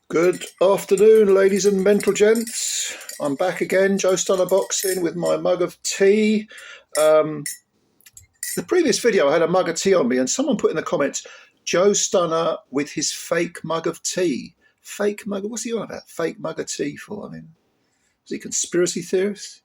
Good afternoon, ladies and mental gents. I'm back again, Joe Stunner Boxing, with my mug of tea. The previous video, I had a mug of tea on me, and someone put in the comments, Joe Stunner with his fake mug of tea. Fake mug? What's he on about? Fake mug of tea for? I mean, is he a conspiracy theorist?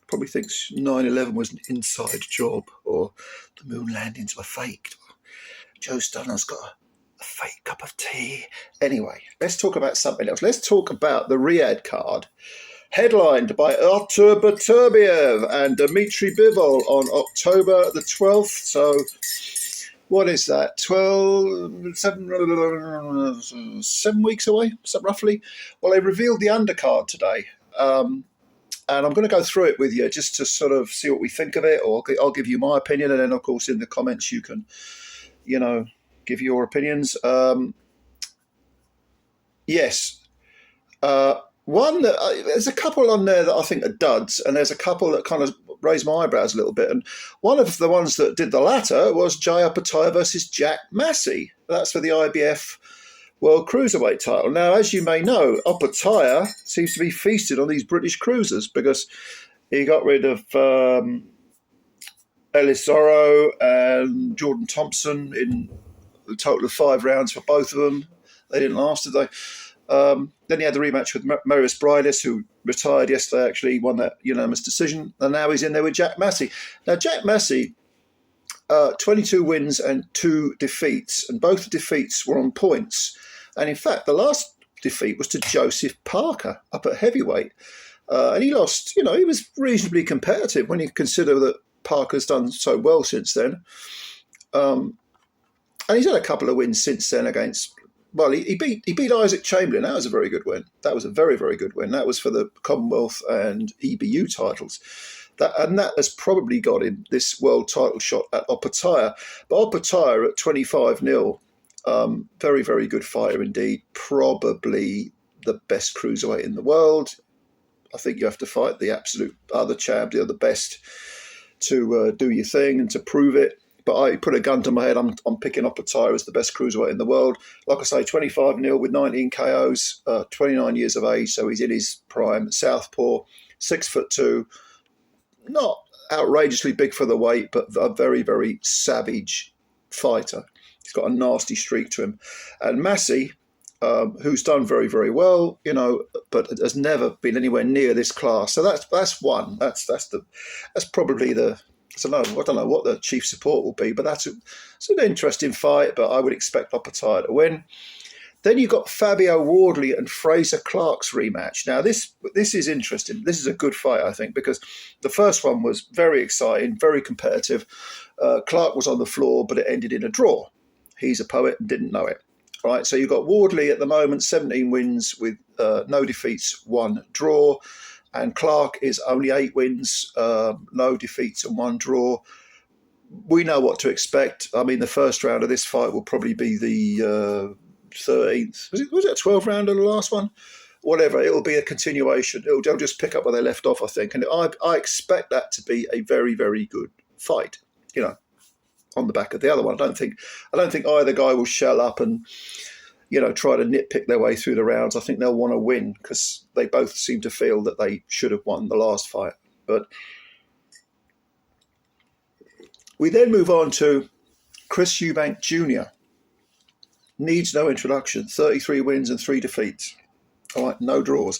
Probably thinks 9/11 was an inside job, or the moon landings were faked. Joe Stunner's got a fake cup of tea. Anyway, let's talk about something else. Let's talk about the Riyadh card, headlined by Artur Beterbiev and Dmitri Bivol on October the 12th. So, what is that? 7 weeks away, roughly. Well, they revealed the undercard today. And I'm going to go through it with you just to sort of see what we think of it, or I'll give you my opinion, and then, of course, in the comments you can, give your opinions. Yes. One that there's a couple on there that I think are duds, and there's a couple that kind of raise my eyebrows a little bit. And one of the ones that did the latter was Opetaia versus Jack Massie. That's for the IBF World Cruiserweight title. Now, as you may know, Opetaia seems to be feasted on these British cruisers because he got rid of Elisoro and Jordan Thompson in a total of 5 rounds for both of them. They didn't last, did they? Then he had the rematch with Marius Bridis, who retired yesterday, actually won that unanimous decision. And now he's in there with Jack Massie. Now, Jack Massie, 22 wins and 2 defeats, and both defeats were on points. And in fact, the last defeat was to Joseph Parker up at heavyweight. And he lost, he was reasonably competitive when you consider that Parker's done so well since then. And he's had a couple of wins since then against, well, he beat Isaac Chamberlain. That was a very good win. That was a very, very good win. That was for the Commonwealth and EBU titles. That has probably got him this world title shot at Opetaia. But Opetaia at 25-0, very, very good fighter indeed. Probably the best cruiserweight in the world. I think you have to fight the absolute other champ, the best, to do your thing and to prove it. But I put a gun to my head, I'm picking Opetaia as the best cruiserweight in the world. Like I say, 25-0 with 19 KOs, 29 years of age, so he's in his prime. Southpaw, 6'2", not outrageously big for the weight, but a very, very savage fighter. He's got a nasty streak to him. And Massie, who's done very, very well, but has never been anywhere near this class. So that's one. That's probably the. I don't know what the chief support will be, but it's an interesting fight. But I would expect Opetaia to win. Then you've got Fabio Wardley and Fraser Clark's rematch. Now this is interesting. This is a good fight, I think, because the first one was very exciting, very competitive. Clark was on the floor, but it ended in a draw. He's a poet and didn't know it. Right, so you've got Wardley at the moment, 17 wins with no defeats, 1 draw. And Clark is only 8 wins, no defeats and 1 draw. We know what to expect. I mean, the first round of this fight will probably be the 13th. Was it a 12 rounder, the last one? Whatever, it'll be a continuation. They'll just pick up where they left off, I think. And I expect that to be a very, very good fight, on the back of the other one. I don't think either guy will shell up and try to nitpick their way through the rounds. I think they'll want to win because they both seem to feel that they should have won the last fight. But we then move on to Chris Eubank Jr. Needs no introduction. 33 wins and 3 defeats. All right, no draws.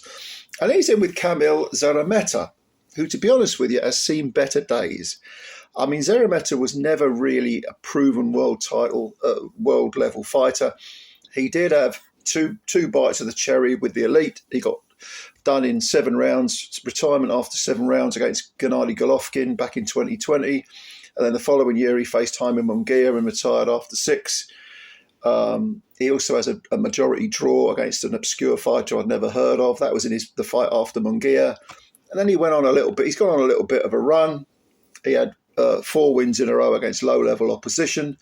And he's in with Kamil Szeremeta, who, to be honest with you, has seen better days. I mean, Szeremeta was never really a proven world level fighter. He did have two bites of the cherry with the elite. He got done in 7 rounds, retirement after 7 rounds against Gennady Golovkin back in 2020. And then the following year, he faced Jaime Munguia and retired after 6. He also has a majority draw against an obscure fighter I'd never heard of. That was in the fight after Munguia. And then he went on a little bit. He's gone on a little bit of a run. He had 4 wins in a row against low-level opposition.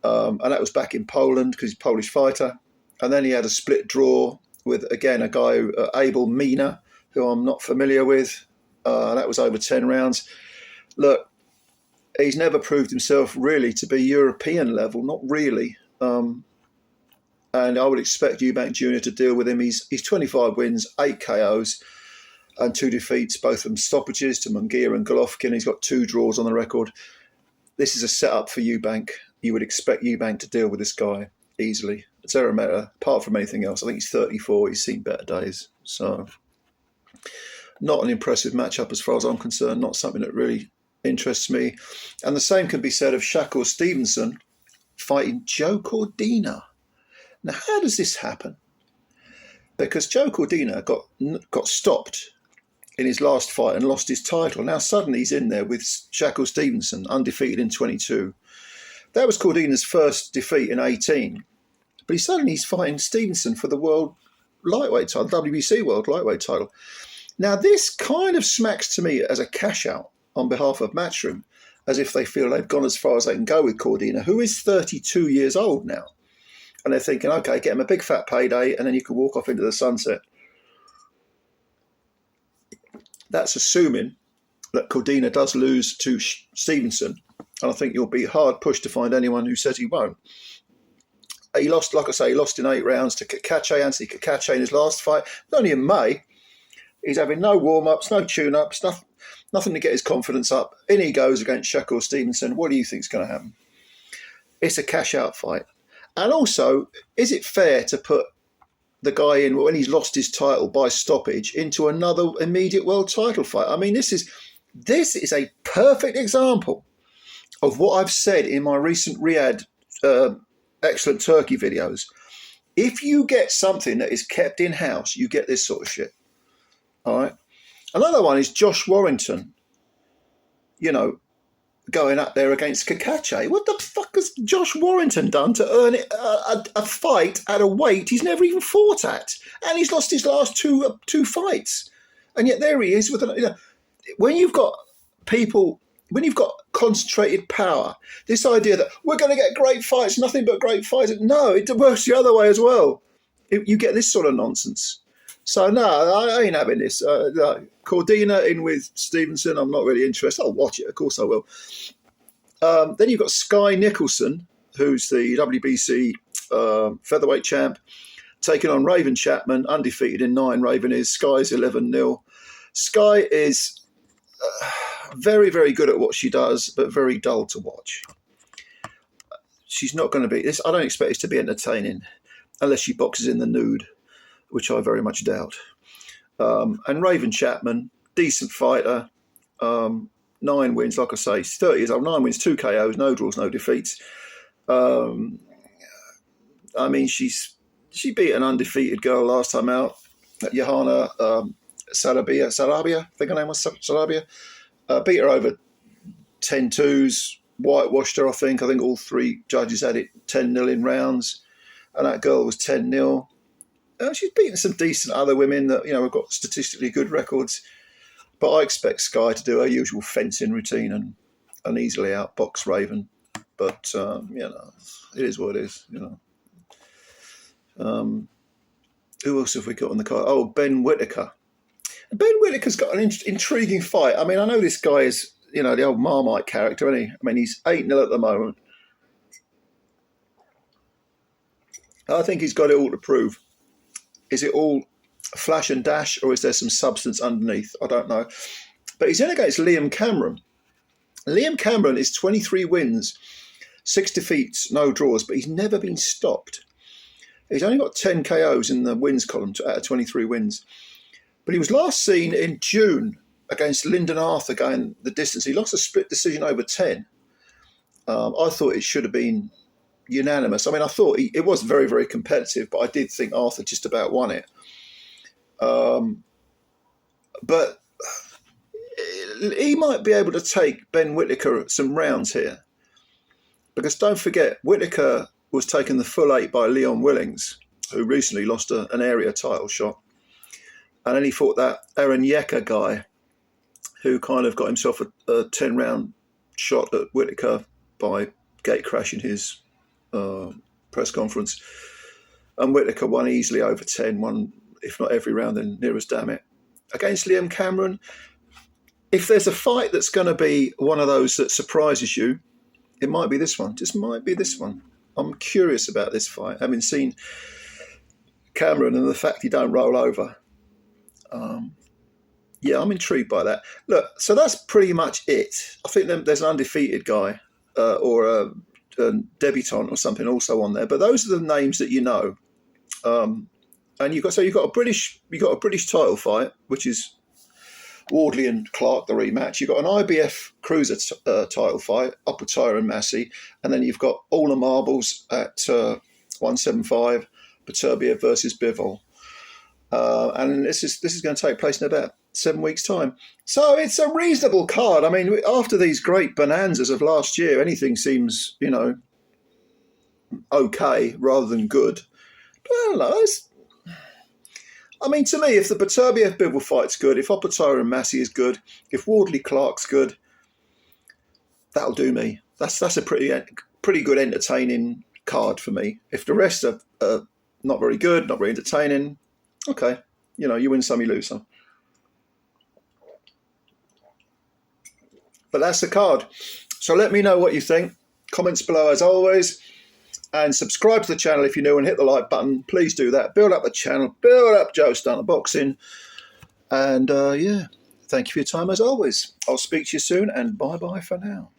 And that was back in Poland because he's a Polish fighter. And then he had a split draw with, again, a guy, Abel Mina, who I'm not familiar with. That was over 10 rounds. Look, he's never proved himself really to be European level, not really. And I would expect Eubank Jr to deal with him. He's 25 wins, 8 KOs, and 2 defeats, both from stoppages to Munguia and Golovkin. He's got 2 draws on the record. This is a setup for Eubank. You would expect Eubank to deal with this guy easily. Szeremeta, apart from anything else, I think he's 34. He's seen better days. So not an impressive matchup as far as I'm concerned. Not something that really interests me. And the same can be said of Shakur Stevenson fighting Joe Cordina. Now, how does this happen? Because Joe Cordina got stopped in his last fight and lost his title. Now suddenly he's in there with Shakur Stevenson, undefeated in 22. That was Cordina's first defeat in 18. But he's fighting Stevenson for the world lightweight title, WBC world lightweight title. Now this kind of smacks to me as a cash out on behalf of Matchroom, as if they feel they've gone as far as they can go with Cordina, who is 32 years old now. And they're thinking, okay, get him a big fat payday and then you can walk off into the sunset. That's assuming that Cordina does lose to Stevenson. And I think you'll be hard pushed to find anyone who says he won't. He lost, like I say, he lost in 8 rounds to Anthony Cacace in his last fight. Only in May. He's having no warm-ups, no tune-ups, nothing to get his confidence up. In he goes against Shakur Stevenson. What do you think is going to happen? It's a cash-out fight. And also, is it fair to put the guy in when he's lost his title by stoppage into another immediate world title fight? I mean, this is a perfect example of what I've said in my recent Riyadh Excellent Turkey videos. If you get something that is kept in-house, you get this sort of shit. All right. Another one is Josh Warrington, going up there against Cacace. What the fuck has Josh Warrington done to earn it a fight at a weight he's never even fought at? And he's lost his last two fights. And yet there he is with when you've got people, when you've got concentrated power, this idea that we're going to get great fights, nothing but great fights. No, it works the other way as well. You get this sort of nonsense. So no, I ain't having this. Cordina in with Stevenson, I'm not really interested. I'll watch it, of course I will. Then you've got Sky Nicholson, who's the WBC featherweight champ, taking on Raven Chapman, undefeated in 9. Raven is. Sky's 11-0. Sky is very, very good at what she does, but very dull to watch. She's not going to be this. I don't expect this to be entertaining unless she boxes in the nude, which I very much doubt. And Raven Chapman, decent fighter, 9 wins, like I say, she's 30 years old, 9 wins, 2 KOs, no draws, no defeats. I mean, she beat an undefeated girl last time out, Johanna Sarabia, I think her name was Sarabia. Beat her over 10-2s, whitewashed her, I think. I think all 3 judges had it 10-0 in rounds, and that girl was 10-0. She's beaten some decent other women that, have got statistically good records. But I expect Sky to do her usual fencing routine and easily outbox Raven. But, it is what it is, Who else have we got on the card? Oh, Ben Whitaker. Ben Whitaker's got an intriguing fight. I mean, I know this guy is, the old Marmite character, isn't he? I mean, he's 8-0 at the moment. I think he's got it all to prove. Is it all flash and dash, or is there some substance underneath? I don't know. But he's in against Liam Cameron. Liam Cameron is 23 wins, 6 defeats, no draws, but he's never been stopped. He's only got 10 KOs in the wins column out of 23 wins. But he was last seen in June against Lyndon Arthur going the distance. He lost a split decision over 10. I thought it should have been unanimous. I mean, I thought it was very, very competitive, but I did think Arthur just about won it. But he might be able to take Ben Whitaker some rounds here. Because don't forget, Whitaker was taking the full 8 by Leon Willings, who recently lost an area title shot. And then he fought that Aaron Yecker guy, who kind of got himself a 10-round shot at Whitaker by gate crashing his press conference. And Whitaker won easily over 10, won, if not every round, then near as damn it. Against Liam Cameron, if there's a fight that's going to be one of those that surprises you, it might be this one. Just might be this one. I'm curious about this fight, having seen Cameron and the fact he don't roll over. Yeah, I'm intrigued by that. Look, so that's pretty much it. I think there's an undefeated guy or a debutant or something also on there, but those are the names that you know. And you've got a British title fight, which is Wardley and Clark, the rematch. You've got an IBF cruiser title fight, Opetaia and Massie, and then you've got all the marbles at 175, Beterbiev versus Bivol. And this is going to take place in about 7 weeks' time. So it's a reasonable card. I mean, after these great bonanzas of last year, anything seems, okay rather than good. But I don't know. I mean, to me, if the Beterbiev-Bivol fight's good, if Opetaia and Massie is good, if Wardley-Clark's good, that'll do me. That's a pretty good entertaining card for me. If the rest are not very good, not very entertaining, okay, you win some, you lose some. But that's the card. So let me know what you think. Comments below as always. And subscribe to the channel if you're new and hit the like button. Please do that. Build up the channel. Build up Joe Stunner Boxing. And yeah, thank you for your time as always. I'll speak to you soon and bye-bye for now.